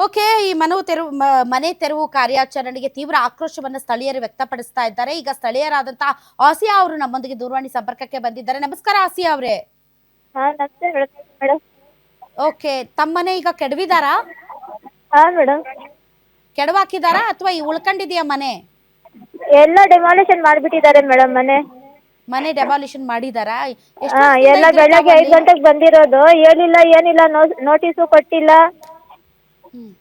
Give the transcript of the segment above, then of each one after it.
Okay. ಈ ಮನೆ ತೆರವು ಕಾರ್ಯಾಚರಣೆಗೆ ತೀವ್ರ ಆಕ್ರೋಶವನ್ನು ಸ್ಥಳೀಯರು ವ್ಯಕ್ತಪಡಿಸ್ತಾ ಇದ್ದಾರೆ. ಈಗ ಸ್ಥಳೀಯರಾದಂತಹ ಆಸಿಯಾ ಅವರು ನಮ್ಮೊಂದಿಗೆ ದೂರವಾಣಿ ಸಂಪರ್ಕಕ್ಕೆ ಬಂದಿದ್ದಾರೆ. ನಮಸ್ಕಾರ ಆಸಿಯಾ ಅವರೇ. ಹಾ ನಮಸ್ತೆ ಮೇಡಮ್. ಓಕೆ, ತಮ್ಮನೆ ಈಗ ಕೆಡವಿದಾರಾ? ಹಾ ಮೇಡಮ್. ಕೆಡವಾಕಿದಾರಾ ಅಥವಾ ಈ ಉಳ್ಕೊಂಡಿದ್ಯಾ ಮನೆ? ಎಲ್ಲ ಡೆಮಾಲಿಷನ್ ಮಾಡ್ಬಿಟ್ಟಿದ್ದಾರೆ ಮೇಡಮ್ ಮನೆ. ಮನೆ ಡೆಮಾಲಿಷನ್ ಮಾಡಿದಾರಾ? ಎಷ್ಟು ಹಾ ವರ್ಷದಿಂದ ಎಲ್ಲ ಇದ್ರಿ ತಾವು ಬೆಳಗ್ಗೆ 5 ಅಲ್ಲಿ? ಗಂಟೆಗೆ ಬಂದಿರೋದು. ಹೇಳಿಲ್ಲ ಏನಿಲ್ಲ, ನೋಟಿಸು ಕೊಟ್ಟಿಲ್ಲ. ಹ್ಮ್.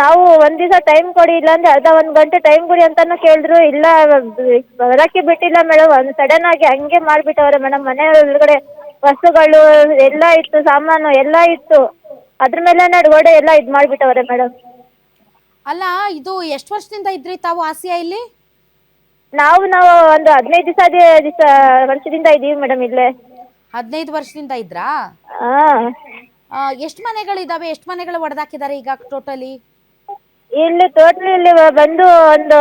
ನಾವು ಒಂದ್ ದಿವಸ ಟೈಮ್ ಕೊಡಿ, ಇಲ್ಲ ಅಂದ್ರೆ ಅರ್ಧ 1 ಗಂಟೆ ಟೈಮ್ ಕೊಡಿ ಅಂತಾನು ಕೇಳಿದ್ರು. ಇಲ್ಲ ಬರಕ್ಕೆ ಬಿಟ್ಟಿಲ್ಲ ಮೇಡಮ್. ಸಡನ್ ಆಗಿ ಹಂಗೆ ಮಾಡ್ಬಿಟ್ಟವ್ರೆ ಮೇಡಮ್. ಮನೆ ಒಳಗಡೆ ವಸ್ತುಗಳು ಎಲ್ಲ ಇತ್ತು, ಸಾಮಾನು ಎಲ್ಲ ಇತ್ತು. ಅದ್ರ ಮೇಲೆ ಗೋಡೆ ಎಲ್ಲ ಇದ್ ಮಾಡ್ಬಿಟ್ಟವ್ರೆ ಮೇಡಮ್. ಅಲ್ಲ, ಇದು ಎಷ್ಟು ವರ್ಷದಿಂದ ಇದ್ರಿ ತಾವು ಆಸಿಯಾ ಇಲ್ಲಿ? ನಾವು ಒಂದು 15 ವರ್ಷದಿಂದ ಇದೀವಿ ಮೇಡಮ್ ಇಲ್ಲೇ. 15 ವರ್ಷದಿಂದ ಇದ್ರಾ? ಹಾಂ. ಎಷ್ಟು ಮನೆಗಳಿದಾವೆ? ಎಷ್ಟು ಮನೆಗಳು ಒಡೆದಾಕಿದ್ದಾರೆ ಈಗ ಟೋಟಲಿ? ಇಲ್ಲಿ ಟೋಟಲ್ ಇಲ್ಲಿ ಬಂದು ಒಂದು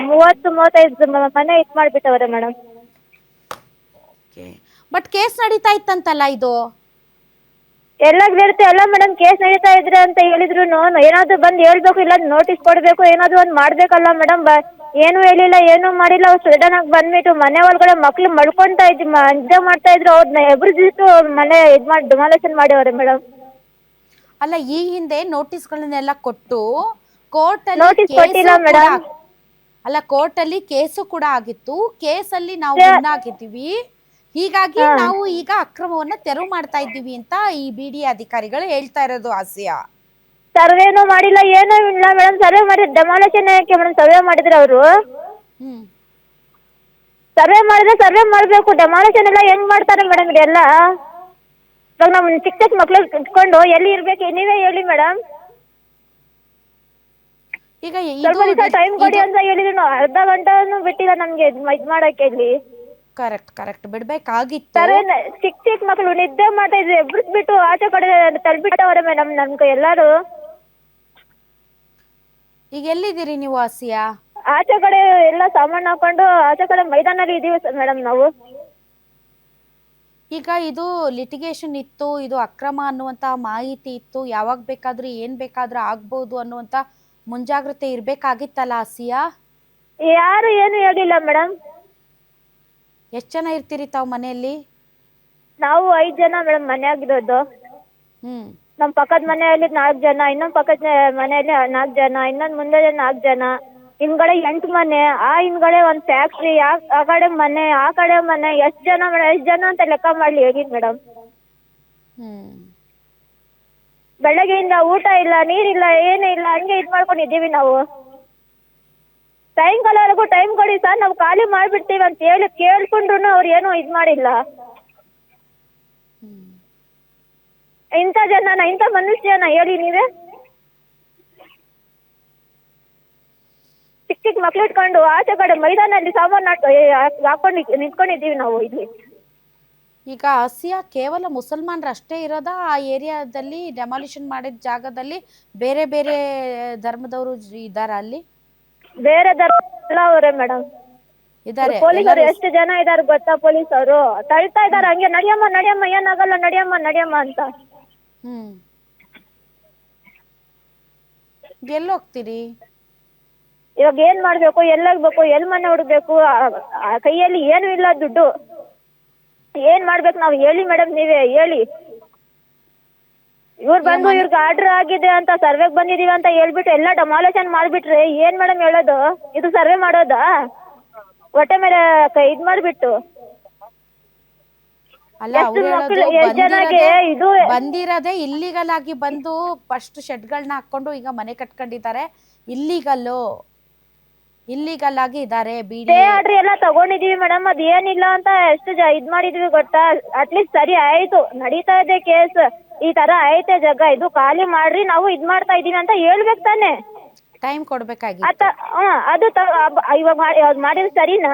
30-35 ಮನೆ ಇದ್ ಮಾಡ್ಬಿಟ್ಟವ್ರೆ ಮೇಡಮ್. ಓಕೆ, ಬಟ್ ಕೇಸ್ ನಡೀತಾ ಇತ್ತಂತಲ್ಲ ಇದು? ಎಲ್ಲ ಬರುತ್ತೆ ಅಲ್ಲ ಮೇಡಮ್. ಕೇಸ್ ನಡೀತಾ ಇದ್ರೆ ಅಂತ ಹೇಳಿದ್ರು ಏನಾದ್ರು ಬಂದು ಹೇಳ್ಬೇಕು, ಇಲ್ಲ ನೋಟಿಸ್ ಕೊಡಬೇಕು, ಏನಾದ್ರು ಒಂದು ಮಾಡ್ಬೇಕಲ್ಲ ಮೇಡಮ್. ಏನು ಹೇಳಿಲ್ಲ, ಏನು ಮಾಡಿಲ್ಲ. ಅವ್ರು ಸಡನ್ ಆಗಿ ಬಂದ್ಬಿಟ್ಟು ಮನೆ ಒಳಗಡೆ ಮಕ್ಳು ಮಲ್ಕೊಂತಾ ನಿದ್ದೆ ಮಾಡ್ತಾ ಇದ್ರು. ಅವ್ರನ್ನ ಎಬ್ರಿಸಿಟ್ಟು ಮನೆ ಇದ್ ಮಾಡಿ ಡೆಮಾಲಿಷನ್ ಮಾಡಿವ್ರೆ ಮೇಡಮ್. ಅಲ್ಲ, ಈ ಹಿಂದೆ ನೋಟಿಸ್ಗಳನ್ನೆಲ್ಲ ಕೊಟ್ಟು ಕೋರ್ಟಲ್ಲಿ ನೋಟಿಸ್ ಕೇಸು ಕೊಟ್ಟಿಲ್ಲ ಕೂಡ ಮೇಡಮ್. ಅಲ್ಲ, ಕೋರ್ಟಲ್ಲಿ ಕೇಸು ಕೂಡ ಆಗಿತ್ತು. ಕೇಸಲ್ಲಿ ನಾವು ವಿನ್ ಆಗಿದ್ದೀವಿ. ಹೀಗಾಗಿ ಹಾಂ. ನಾವು ಈಗ ಅಕ್ರಮವನ್ನ ತೆರವು ಮಾಡ್ತಾ ಇದ್ದೀವಿ ಅಂತ ಈ ಬಿಡಿ ಅಧಿಕಾರಿಗಳು ಹೇಳ್ತಾ ಇರೋದು ಆಸಿಯಾ. ಸರ್ವೇನು ಮಾಡಿಲ್ಲ, ಏನೂ ಇಲ್ಲ ಮೇಡಮ್. ಸರ್ವೆ ಮಾಡಿದ್ರೆ ಡೆಮಾಲಿಷನ್ ಯಾಕೆ ಮೇಡಮ್? ಸರ್ವೆ ಮಾಡಿದ್ರೆ ಅವರು ಹ್ಮ್. ಸರ್ವೆ ಮಾಡಿದ್ರೆ ಸರ್ವೆ ಮಾಡಬೇಕು. ಡೆಮಾಲಿಷನ್ ಎಲ್ಲ ಹೆಂಗ್ ಮಾಡ್ತಾರೆ ಮೇಡಮ್ ಇದೆಲ್ಲ? ಇವಾಗ ನಮ್ಮ ಚಿಕ್ಕ ಚಿಕ್ಕ ಮಕ್ಳು ಇಟ್ಕೊಂಡು ಎಲ್ಲಿ ಇರ್ಬೇಕು ನೀವೇ ಹೇಳಿ ಮೇಡಮ್. ಈಗ ಸ್ವಲ್ಪ ದಿವಸ ಟೈಮ್ ಕೊಡಿ ಅಂತ ಹೇಳಿದ್ರು. ಅರ್ಧ ಗಂಟೆನೂ ಬಿಟ್ಟಿಲ್ಲ ನಮ್ಗೆ ಇದ್ ಮಾಡಕ್ಕೆ ಇಲ್ಲಿ. Correct correct ಬಿಡ್ಬೇಕಾಗಿತ್ತು. ಸರ್ವೆ ಚಿಕ್ಕ ಚಿಕ್ಕ ಮಕ್ಳು ನಿದ್ದೆ ಮಾಡ್ತಾ ಇದ್ರು, ಎಬ್ಬಿಸ್ಬಿಟ್ಟು ಆಚೆ ಕಡೆ ತಳ್ಬಿಟ್ಟವ್ರೆ ಮೇಡಮ್ ನಮ್ಗೆ ಎಲ್ಲಾರು. ಈಗ ಎಲ್ಲಿದ್ದೀರಿ ನೀವು ಆಸಿಯಾ? ಆಚೆ ಕಡೆ ಎಲ್ಲ ಸಾಮಾನು ಹಾಕೊಂಡು ಆಚೆ ಕಡೆ ಮೈದಾನಲ್ಲಿ ಇದೀವಿ ಮೇಡಮ್ ನಾವು. ಈಗ ಇದು ಲಿಟಿಗೇಷನ್ ಇತ್ತು, ಇದು ಅಕ್ರಮ ಅನ್ನುವಂತ ಮಾಹಿತಿ ಇತ್ತು. ಯಾವಾಗ ಬೇಕಾದ್ರೂ ಏನ್ ಬೇಕಾದ್ರೂ ಆಗ್ಬಹುದು ಅನ್ನುವಂತ ಮುಂಜಾಗ್ರತೆ ಇರ್ಬೇಕಾಗಿತ್ತಲ್ಲ ಆಸಿಯಾ? ಯಾರು ಏನು ಹೇಳಿಲ್ಲ ಮೇಡಮ್. ಎಷ್ಟು ಜನ ಇರ್ತೀರಿ ತಾವು ಮನೆಯಲ್ಲಿ? ನಾವು 5 ಜನ ಮೇಡಮ್ ಮನೆಯಾಗಿರೋದು. ಹ್ಮ್. ನಮ್ಮ ಪಕ್ಕದ ಮನೆಯಲ್ಲಿ 4 ಜನ, ಇನ್ನೊಂದು ಪಕ್ಕದ ಮನೆಯಲ್ಲಿ 4 ಜನ, ಇನ್ನೊಂದು ಮುಂದೆ 4 ಜನ, ಹಿಂದ್ಗಡೆ 8 ಮನೆ, ಆ ಹಿಂದ್ಗಡೆ ಒಂದು ಫ್ಯಾಕ್ಟ್ರಿ, ಆ ಕಡೆ ಮನೆ, ಆ ಕಡೆ ಮನೆ. ಎಷ್ಟು ಜನ ಮೇಡಮ್? ಎಷ್ಟು ಜನ ಅಂತ ಲೆಕ್ಕ ಮಾಡ್ಲಿ ಹೇಳಿ ಮೇಡಮ್. ಹ್ಮ್. ಬೆಳಗ್ಗೆಯಿಂದ ಊಟ ಇಲ್ಲ, ನೀರಿಲ್ಲ, ಏನೂ ಇಲ್ಲ, ಹಂಗೆ ಇದು ಮಾಡ್ಕೊಂಡಿದ್ದೀವಿ ನಾವು. ಸಾಯಂಕಾಲವರೆಗೂ ಟೈಮ್ ಕೊಡಿ ಸರ್, ನಾವು ಖಾಲಿ ಮಾಡಿಬಿಡ್ತೀವಿ ಅಂತ ಹೇಳಿ ಕೇಳ್ಕೊಂಡ್ರು ಅವ್ರು ಏನೂ ಇದು ಮಾಡಿಲ್ಲ. ಇಂಥ ಜನನ, ಇಂಥ ಮನುಷ್ಯನ ಹೇಳಿ ನೀವೇ? ಚಿಕ್ಕ ಚಿಕ್ಕ ಮಕ್ಳು ಇಟ್ಕೊಂಡು ಆಚೆ ಕಡೆ ಮೈದಾನಲ್ಲಿ ಸಾಮಾನು ಹಾಕೊಂಡು ನಿಂತ್ಕೊಂಡಿದ್ದೀವಿ ನಾವು ಇಲ್ಲಿ. ಈಗ ಆಸಿಯಾ ಕೇವಲ ಮುಸಲ್ಮಾನರು ಅಷ್ಟೇ ಇರೋದಾ ಆ ಏರಿಯಾದಲ್ಲಿ? ಡೆಮಾಲಿಷನ್ ಮಾಡಿದ ಜಾಗದಲ್ಲಿ ಬೇರೆ ಬೇರೆ ಧರ್ಮದವರು ಇದ್ದಾರ ಅಲ್ಲಿ? ಬೇರೆ ಧರ್ಮ ಅವರೇ ಮೇಡಮ್ ಇದ್ದಾರೆ. ಪೊಲೀಸರು ಎಷ್ಟು ಜನ ಇದಾರೆ ಗೊತ್ತಾ? ಪೊಲೀಸರು ತಳ್ತಾ ಇದಾರೆ ಹಂಗೆ, ನಡಿಯಮ್ಮ ನಡಿಯಮ್ಮ, ಏನಾಗಲ್ಲ, ನಡಿಯಮ್ಮ ನಡಿಯಮ್ಮ ಅಂತ. ಹ್ಮ್. ಎಲ್ಲೋಗ್ತೀರಿ ಇವಾಗ? ಏನ್ ಮಾಡ್ಬೇಕು, ಎಲ್ಲೋಗ್ಬೇಕು, ಎಲ್ಲಿ ಮನೆ ಹುಡ್ಬೇಕು? ಕೈಯಲ್ಲಿ ಏನು ಇಲ್ಲ ದುಡ್ಡು. ಏನ್ ಮಾಡ್ಬೇಕು ನಾವು ಹೇಳಿ ಮೇಡಮ್, ನೀವೇ ಹೇಳಿ. ಇವ್ರು ಬಂದು ಇವ್ರಿಗೆ ಆರ್ಡರ್ ಆಗಿದೆ ಅಂತ, ಸರ್ವೆಗೆ ಬಂದಿದೀವಿ ಅಂತ ಹೇಳ್ಬಿಟ್ಟು ಎಲ್ಲ ಡೆಮಾಲಿಷನ್ ಮಾಡ್ಬಿಟ್ರೆ ಏನ್ ಮೇಡಮ್ ಹೇಳೋದು? ಇದು ಸರ್ವೆ ಮಾಡೋದಾ? ಹೊಟ್ಟೆ ಮೇಲೆ ಇದ್ ಮಾಡ್ಬಿಟ್ಟು ಅಲ್ಲ, ಅವ್ರು ಹೇಳೋದು ಬಂದಿರೋದೇ ಇಲ್ಲಿಗಲ್ ಆಗಿ ಬಂದು ಫಸ್ಟ್ ಶೆಡ್ಗಳನ್ನ ಹಾಕೊಂಡು ಈಗ ಮನೆ ಕಟ್ಕೊಂಡಿದ್ದಾರೆ. ಇಲ್ಲಿಗಲ್ ಆಗಿ ಇದ್ದಾರೆ. ಬಿಡಿ ಆರ್ಡ್ರ್ ಎಲ್ಲ ತಗೊಂಡಿದೀವಿ ಮೇಡಮ್. ಅದ್ ಏನಿಲ್ಲ ಅಂತ ಎಷ್ಟು ಇದ್ ಮಾಡಿದ್ವಿ ಗೊತ್ತಾ? ಅಟ್ಲೀಸ್ಟ್ ಸರಿ ಆಯ್ತು, ನಡೀತಾ ಇದೆ ಕೇಸ್, ಈ ತರ ಐತೆ ಜಾಗ, ಇದು ಖಾಲಿ ಮಾಡ್ರಿ, ನಾವು ಇದ್ ಮಾಡ್ತಾ ಇದೀವಿ ಅಂತ ಹೇಳ್ಬೇಕು ತಾನೆ. ಟೈಮ್ ಕೊಡ್ಬೇಕಾಗಿತ್ತು. ಅದು ಇವಾಗ ಮಾಡಿದ್ರೆ ಸರಿನಾ?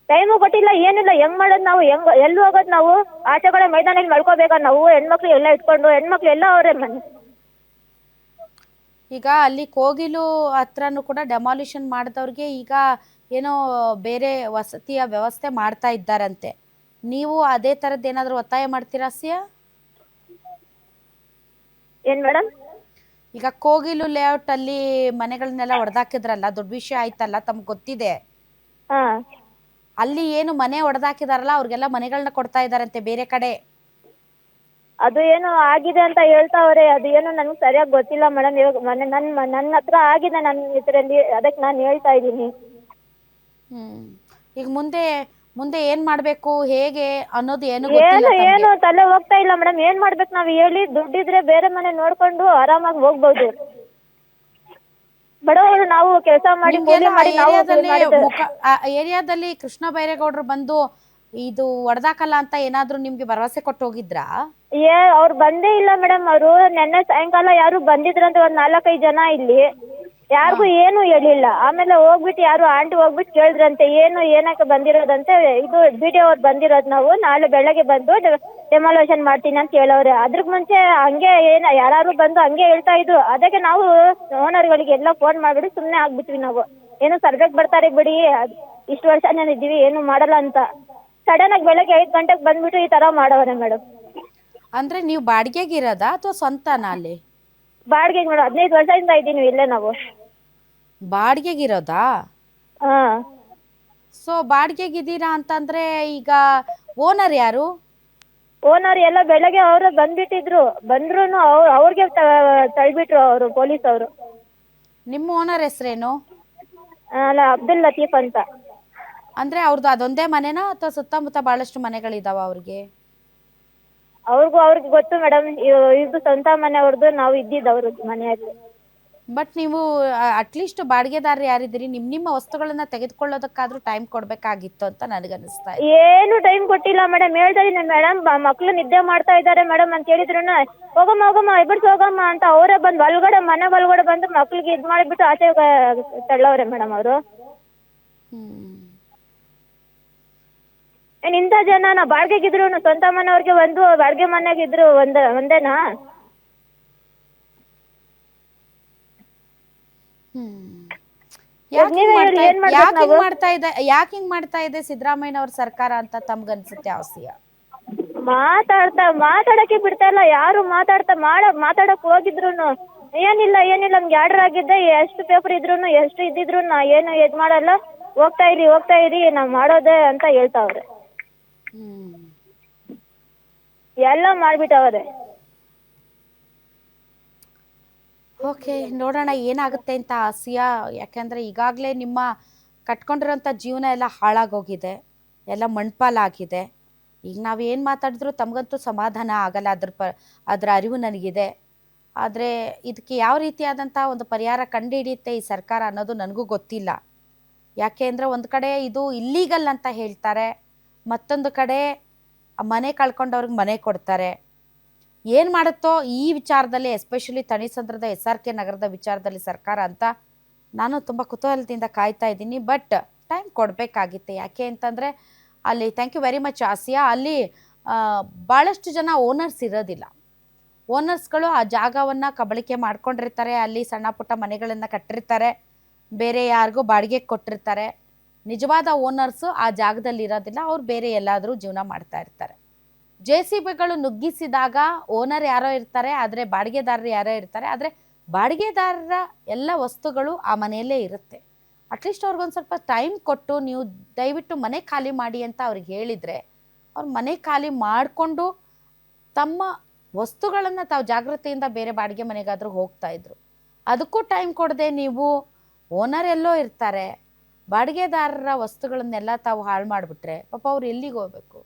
ಟೈಮು ಕೊಟ್ಟಿಲ್ಲ, ಏನಿಲ್ಲ. ಹೆಂಗ್ ಮಾಡೋದು ನಾವು? ಎಲ್ಲಿ ಹೋಗೋದು ನಾವು? ಆಚೆ ಕಡೆ ಮೈದಾನಲ್ಲಿ ಮಲ್ಕೋಬೇಕಾ ನಾವು? ಹೆಣ್ಮಕ್ಳು ಎಲ್ಲ ಇಟ್ಕೊಂಡು, ಹೆಣ್ಮಕ್ಳು ಎಲ್ಲ ಅವರೇ ಮನೆ. ಈಗ ಅಲ್ಲಿ ಕೋಗಿಲು ಹತ್ರನೂ ಕೂಡ ಡೆಮಾಲಿಷನ್ ಮಾಡಿದವ್ರಿಗೆ ಈಗ ಏನೋ ಬೇರೆ ವಸತಿಯ ವ್ಯವಸ್ಥೆ ಮಾಡ್ತಾ ಇದ್ದಾರಂತೆ. ನೀವು ಅದೇ ಥರದ್ದು ಏನಾದರೂ ಒತ್ತಾಯ ಮಾಡ್ತೀರಾ ಆಸಿಯಾ? ಏನು ಮೇಡಮ್? ಈಗ ಕೋಗಿಲು ಲೇಔಟ್ ಅಲ್ಲಿ ಮನೆಗಳನ್ನೆಲ್ಲ ಹೊಡೆದಾಕಿದ್ರಲ್ಲ, ದೊಡ್ಡ ವಿಷಯ ಆಯ್ತಲ್ಲ, ತಮ್ಗೆ ಗೊತ್ತಿದೆ. ಹಾಂ. ಅಲ್ಲಿ ಏನು ಮನೆ ಹೊಡೆದಾಕಿದಾರಲ್ಲ ಅವ್ರಿಗೆಲ್ಲ ಮನೆಗಳನ್ನ ಕೊಡ್ತಾ ಇದಾರಂತೆ ಬೇರೆ ಕಡೆ. ಅದು ಏನೋ ಆಗಿದೆ ಅಂತ ಹೇಳ್ತಾವ್ರೆ. ಅದು ಏನೋ ನನಗೆ ಸರಿಯಾಗಿ ಗೊತ್ತಿಲ್ಲ ಮೇಡಮ್. ಇವಾಗ ನನ್ನ ಹತ್ರ ಆಗಿದೆ ನನ್ನ ಇದರಲ್ಲಿ, ಅದಕ್ಕೆ ನಾನು ಹೇಳ್ತಾ ಇದ್ದೀನಿ. ಈಗ ಮುಂದೆ ಮುಂದೆ ಏನ್ ಮಾಡ್ಬೇಕು ಹೇಗೆ ಅನ್ನೋದು ಏನು ಗೊತ್ತಿಲ್ಲ ಏನು ತಮ್ಗೆ. ತಲೆ ಹೋಗ್ತಾ ಇಲ್ಲ ಮೇಡಮ್. ಏನು ಮಾಡ್ಬೇಕು ನಾವು ಹೇಳಿ? ದುಡ್ಡಿದ್ರೆ ಬೇರೆ ಮನೆ ನೋಡ್ಕೊಂಡು ಆರಾಮಾಗಿ ಹೋಗ್ಬೋದು. ಬಡವರು ನಾವು ಕೆಲಸ ಮಾಡಿ ಕೂಲಿ ನಿಮ್ಗೆಲ್ಲ ಮಾಡಿ ನಾವು ಆ ಏರಿಯಾದಲ್ಲಿ ಕೃಷ್ಣ ಬೈರೇಗೌಡರು ಬಂದು ಇದು ಹೊಡೆದಾಕಲ್ಲ ಅಂತ ಏನಾದ್ರು ನಿಮ್ಗೆ ಭರವಸೆ ಕೊಟ್ಟು ಹೋಗಿದ್ರಾ? ಅವ್ರು ಬಂದೇ ಇಲ್ಲ ಮೇಡಮ್. ಅವರು ನೆನ್ನೆ ಸಾಯಂಕಾಲ ಯಾರು ಬಂದಿದ್ರಂತೆ, ಒಂದು 4-5 ಜನ ಇಲ್ಲಿ. ಯಾರಿಗೂ ಏನು ಹೇಳಿಲ್ಲ. ಆಮೇಲೆ ಹೋಗ್ಬಿಟ್ಟು ಯಾರು ಆಂಟಿ ಹೋಗ್ಬಿಟ್ಟು ಕೇಳಿದ್ರಂತೆ ಏನಕ್ಕೆ ಬಂದಿರೋದಂತೆ. ಇದು BDO ಅವ್ರು ಬಂದಿರೋದು, ನಾವು ನಾಳೆ ಬೆಳಗ್ಗೆ ಬಂದು ಡೆಮಾಲೇಷನ್ ಮಾಡ್ತೀನಿ ಅಂತ ಹೇಳವ್ರೆ. ಅದ್ರ ಮುಂಚೆ ಹಂಗೆ ಯಾರು ಬಂದು ಹಂಗೆ ಹೇಳ್ತಾ ಇದ್ರು. ಅದಕ್ಕೆ ನಾವು ಓನರ್ಗಳಿಗೆ ಎಲ್ಲ ಫೋನ್ ಮಾಡಿಬಿಟ್ಟು ಸುಮ್ಮನೆ ಆಗ್ಬಿಟ್ವಿ ನಾವು. ಏನು ಸರ್ವೆಗೆ ಬರ್ತಾರೆ ಬಿಡಿ, ಇಷ್ಟು ವರ್ಷ ಇದ್ದೀವಿ ಏನು ಮಾಡಲ್ಲ ಅಂತ. ಸಡನ್ ಆಗಿ ಬೆಳಗ್ಗೆ 5 ಗಂಟೆಗೆ ಬಂದ್ಬಿಟ್ಟು ಈ ಥರ ಮಾಡವ್ರೆ ಮೇಡಮ್. ಅಂದ್ರೆ ನೀವು ಬಾಡಿಗೆಗಿರೋದಾ ಅಥವಾ ಸ್ವಂತನಾ ಅಲ್ಲಿ? ಬಾಡಿಗೆಗೆ ಮೇಡಮ್. 15 ವರ್ಷದಿಂದ ಇದ್ದೀವಿ ಇಲ್ಲೇ ನಾವು. ಬಾಡಿಗೆಗಿರೋದಾ? ಹಾಂ. ಸೊ ಬಾಡಿಗೆಗಿದ್ದೀರಾ ಅಂತಂದ್ರೆ ಈಗ ಓನರ್ ಯಾರು? ಓನರ್ ಎಲ್ಲ ಬೆಳಗ್ಗೆ ಅವರು ಬಂದ್ಬಿಟ್ಟಿದ್ರು. ಬಂದ್ರು ಅವ್ರಿಗೆ ತಳ್ಬಿಟ್ರು ಅವರು, ಪೊಲೀಸ್ ಅವರು. ನಿಮ್ಮ ಓನರ್ ಹೆಸರೇನು? ಅಲ್ಲ, ಅಬ್ದುಲ್ ಲತೀಫ್ ಅಂತ. ಅಂದ್ರೆ ಅವ್ರದ್ದು ಅದೊಂದೇ ಮನೆನಾ ಅಥವಾ ಸುತ್ತಮುತ್ತ ಬಹಳಷ್ಟು ಮನೆಗಳಿದಾವ ಅವ್ರಿಗೆ? ಅವ್ರಿಗೆ ಗೊತ್ತು ಮೇಡಮ್. ಇದು ಸ್ವಂತ ಮನೆ ಅವ್ರದ್ದು, ನಾವು ಇದ್ದಿದ್ದು ಅವ್ರದ್ದು ಮನೆಯಲ್ಲಿ. ಬಟ್ ನೀವು ಅಟ್ಲೀಸ್ಟ್ ಬಾಡಿಗೆದಾರರು ಯಾರಿದ್ದೀರಿ, ನಿಮ್ಮ ವಸ್ತುಗಳನ್ನ ತೆಗೆದುಕೊಳ್ಳೋದಕ್ಕಾದ್ರೂ ಟೈಮ್ ಕೊಡ್ಬೇಕಾಗಿತ್ತು ಅಂತ ನನಗನ್ನಿಸ್ತಾ ಇದೆ. ಏನು ಟೈಮ್ ಕೊಟ್ಟಿಲ್ಲ ಮೇಡಮ್. ಹೇಳ್ತಾ ಇದೀನಿ ಮೇಡಮ್, ಮಕ್ಳು ನಿದ್ದೆ ಮಾಡ್ತಾ ಇದ್ದಾರೆ ಮೇಡಮ್ ಅಂತ ಹೇಳಿದ್ರು, ಹೋಗಮ್ಮ ಇಬ್ಬರು ಹೋಗಮ್ಮ ಅಂತ ಅವರೇ ಬಂದು ಮನೆ ಒಳಗಡೆ ಬಂದು ಮಕ್ಳಿಗೆ ಇದು ಮಾಡಿಬಿಟ್ಟು ಆಚೆ ತಳ್ಳವ್ರೆ ಮೇಡಮ್ ಅವರು. ಇಂಥ ಜನ ಬಾಡಿಗೆಗಿದ್ರು ಸ್ವಂತ ಮನೆಯವ್ರಿಗೆ ಒಂದು ಬಾಡಿಗೆ ಮನೆಗಿದ್ರು ಒಂದೇನಾ? ಯಾಕೆ ಹಿಂಗ್ ಮಾಡ್ತಾ ಇದೆ ಸಿದ್ದರಾಮಯ್ಯನವ್ರ ಸರ್ಕಾರ ಅಂತ ತಮ್ಗನ್ಸುತ್ತೆ ಆಸಿಯ? ಮಾತಾಡಕ್ಕೆ ಬಿಡ್ತಾ ಇಲ್ಲ ಯಾರು. ಮಾತಾಡಕ್ ಹೋಗಿದ್ರು ಏನಿಲ್ಲ ನಮ್ಗೆ ಆರ್ಡರ್ ಆಗಿದ್ದೆ, ಎಷ್ಟು ಪೇಪರ್ ಇದ್ರು ಎಷ್ಟು ಇದ್ದಿದ್ರು ಏನು ಇದ್ ಮಾಡಲ್ಲ, ಹೋಗ್ತಾ ಇರಿ ನಾವ್ ಮಾಡೋದೇ ಅಂತ ಹೇಳ್ತಾವ್ರೆ. ಎಲ್ಲ ಮಾಡ್ಬಿಟ್ಟವ್ರೆ. ಓಕೆ, ನೋಡೋಣ ಏನಾಗುತ್ತೆ ಅಂತ ಆಸಿಯಾ. ಯಾಕೆಂದರೆ ಈಗಾಗಲೇ ನಿಮ್ಮ ಕಟ್ಕೊಂಡಿರೋಂಥ ಜೀವನ ಎಲ್ಲ ಹಾಳಾಗೋಗಿದೆ, ಎಲ್ಲ ಮಣ್ಪಾಲಾಗಿದೆ. ಈಗ ನಾವು ಏನು ಮಾತಾಡಿದ್ರು ತಮಗಂತೂ ಸಮಾಧಾನ ಆಗಲ್ಲ, ಅದರ ಅರಿವು ನನಗಿದೆ. ಆದರೆ ಇದಕ್ಕೆ ಯಾವ ರೀತಿಯಾದಂಥ ಒಂದು ಪರಿಹಾರ ಕಂಡುಹಿಡಿಯುತ್ತೆ ಈ ಸರ್ಕಾರ ಅನ್ನೋದು ನನಗೂ ಗೊತ್ತಿಲ್ಲ. ಯಾಕೆ ಅಂದರೆ ಒಂದು ಕಡೆ ಇದು ಇಲ್ಲೀಗಲ್ ಅಂತ ಹೇಳ್ತಾರೆ, ಮತ್ತೊಂದು ಕಡೆ ಮನೆ ಕಳ್ಕೊಂಡವ್ರಿಗೆ ಮನೆ ಕೊಡ್ತಾರೆ. ಏನು ಮಾಡುತ್ತೋ ಈ ವಿಚಾರದಲ್ಲಿ, ಎಸ್ಪೆಷಲಿ ತಣಿಸಂದ್ರದ SRK ನಗರದ ವಿಚಾರದಲ್ಲಿ ಸರ್ಕಾರ ಅಂತ ನಾನು ತುಂಬ ಕುತೂಹಲದಿಂದ ಕಾಯ್ತಾ ಇದ್ದೀನಿ. ಬಟ್ ಟೈಮ್ ಕೊಡಬೇಕಾಗಿತ್ತೆ. ಯಾಕೆ ಅಂತಂದರೆ ಅಲ್ಲಿ thank you very much Asiya, ಅಲ್ಲಿ ಭಾಳಷ್ಟು ಜನ ಓನರ್ಸ್ ಇರೋದಿಲ್ಲ. ಓನರ್ಸ್ಗಳು ಆ ಜಾಗವನ್ನು ಕಬಳಿಕೆ ಮಾಡ್ಕೊಂಡಿರ್ತಾರೆ, ಅಲ್ಲಿ ಸಣ್ಣ ಪುಟ್ಟ ಮನೆಗಳನ್ನು ಕಟ್ಟಿರ್ತಾರೆ, ಬೇರೆ ಯಾರಿಗೂ ಬಾಡಿಗೆಗೆ ಕೊಟ್ಟಿರ್ತಾರೆ. ನಿಜವಾದ ಓನರ್ಸು ಆ ಜಾಗದಲ್ಲಿ ಇರೋದಿಲ್ಲ, ಅವ್ರು ಬೇರೆ ಎಲ್ಲಾದರೂ ಜೀವನ ಮಾಡ್ತಾ ಇರ್ತಾರೆ. JCBಗಳು ನುಗ್ಗಿಸಿದಾಗ ಓನರ್ ಯಾರೋ ಇರ್ತಾರೆ, ಆದರೆ ಬಾಡಿಗೆದಾರರು ಯಾರೋ ಇರ್ತಾರೆ. ಆದರೆ ಬಾಡಿಗೆದಾರರ ಎಲ್ಲ ವಸ್ತುಗಳು ಆ ಮನೆಯಲ್ಲೇ ಇರುತ್ತೆ. ಅಟ್ಲೀಸ್ಟ್ ಅವ್ರಿಗೊಂದು ಸ್ವಲ್ಪ ಟೈಮ್ ಕೊಟ್ಟು ನೀವು ದಯವಿಟ್ಟು ಮನೆ ಖಾಲಿ ಮಾಡಿ ಅಂತ ಅವ್ರಿಗೆ ಹೇಳಿದರೆ ಅವ್ರು ಮನೆ ಖಾಲಿ ಮಾಡಿಕೊಂಡು ತಮ್ಮ ವಸ್ತುಗಳನ್ನು ತಾವು ಜಾಗೃತಿಯಿಂದ ಬೇರೆ ಬಾಡಿಗೆ ಮನೆಗಾದರೂ ಹೋಗ್ತಾಯಿದ್ರು. ಅದಕ್ಕೂ ಟೈಮ್ ಕೊಡದೆ ನೀವು ಓನರ್ ಎಲ್ಲೋ ಇರ್ತಾರೆ, ಬಾಡಿಗೆದಾರರ ವಸ್ತುಗಳನ್ನೆಲ್ಲ ತಾವು ಹಾಳು ಮಾಡಿಬಿಟ್ರೆ ಪಾಪ ಅವ್ರು ಎಲ್ಲಿಗೆ ಹೋಗಬೇಕು?